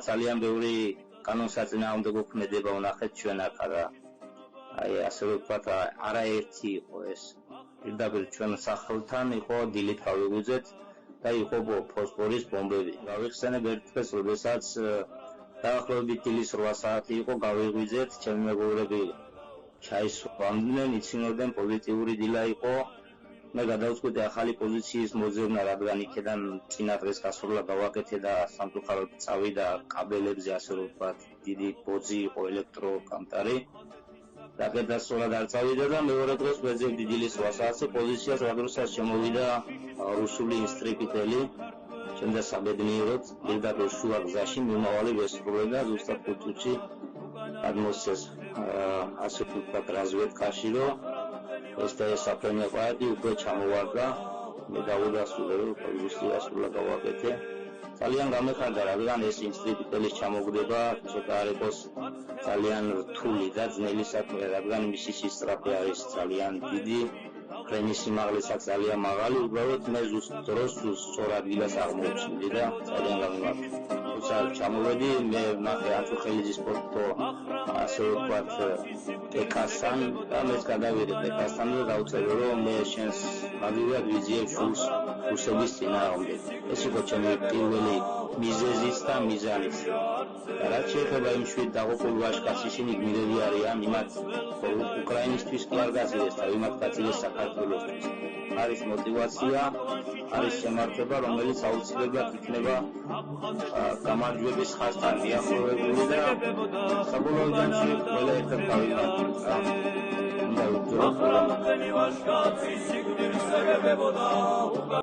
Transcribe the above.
ძალიან ბევრი კანონსაწინააღმდეგო ქმედება ვნახეთ ჩვენ აქ და აი ასე ვთქვათ არაერთი იყო ეს პირდაპირ ჩვენ სახელთან იყო დილით გავიღვიძეთ და იყო ფოსფორის ბომბები გავიხსენებ ერთ დღეს როდესაც დაახლოებით დილის 8 საათი იყო გავიღვიძეთ ჩემი მეგობრები ჩაისვამდნენ იცინოდნენ პოზიტიური დილა იყო მე გადავწყვიტე ახალი პოზიციის მოძებნა რადგან იქიდან წინა დღეს გასროლა გავაკეთე და სამწუხაროდ წავიდა კაბელებზე ასე ვთქვათ დიდი ბოძი იყო ელექტროკამტარი რაკეტასროლად არ წავიდა და მეორე დღეს ვეძებდი დილის 8 საათზე პოზიციას როდესაც შემოვიდა რუსული ინსტრიქიტელი ჩემდა საბედნიეროდ პირდაპირ შუა გზაში მიმავალი ვესრულე და ზუსტად 5 წუთში გადმოსცეს ასე ვთქვათ რაზვედკაში რომ ეს და ეს აპრენეპადი უკვე ჩამოვარდა მე დავუდასტურე რომ პოზიცია სრულად გავაკეთე ძალიან გამეხარდა რადგან ეს ინსტრიქიტელის ჩამოგდება ცოტა არ იყოს ძალიან რთული და ძნელი საქმე რადგან მისი სისწრაფე არის ძალიან დიდი ფრენის სიმაღლესაც ძალიან მაღალი უბრალოდ მე ზუსტ დროს სწორ ადგილას აღმოჩნდი და ძალიან გამიმარჯვე თუმცა ჩამოვედი მე ნახე აწუხელიძის ფოტო ასე ვთქვათ პეკასთან და მეც გადავიდე პეკასთან და დავწერე რომ მე შენს მაგივრად ვიზიებ შულს რუსების წინააღმდეგ ეს იყო ჩემი პირველი მიზეზიც და მიზანიც და რაც შეეხება იმ შვიდ დაღუპულ ვაჟკაცს ისინი გმირები არიან იმათ უკრაინისთვის კი არ გაწიდეს და იმათ გაწიდეს საქართველოსთვის არის мотивация არის შემართება რომელიც აუცილებლად იქნება გამარჯვების ხაზთან მიახლოვებული და საბოლოო ჯამში ყველა ერთად გავიმარჯვოთ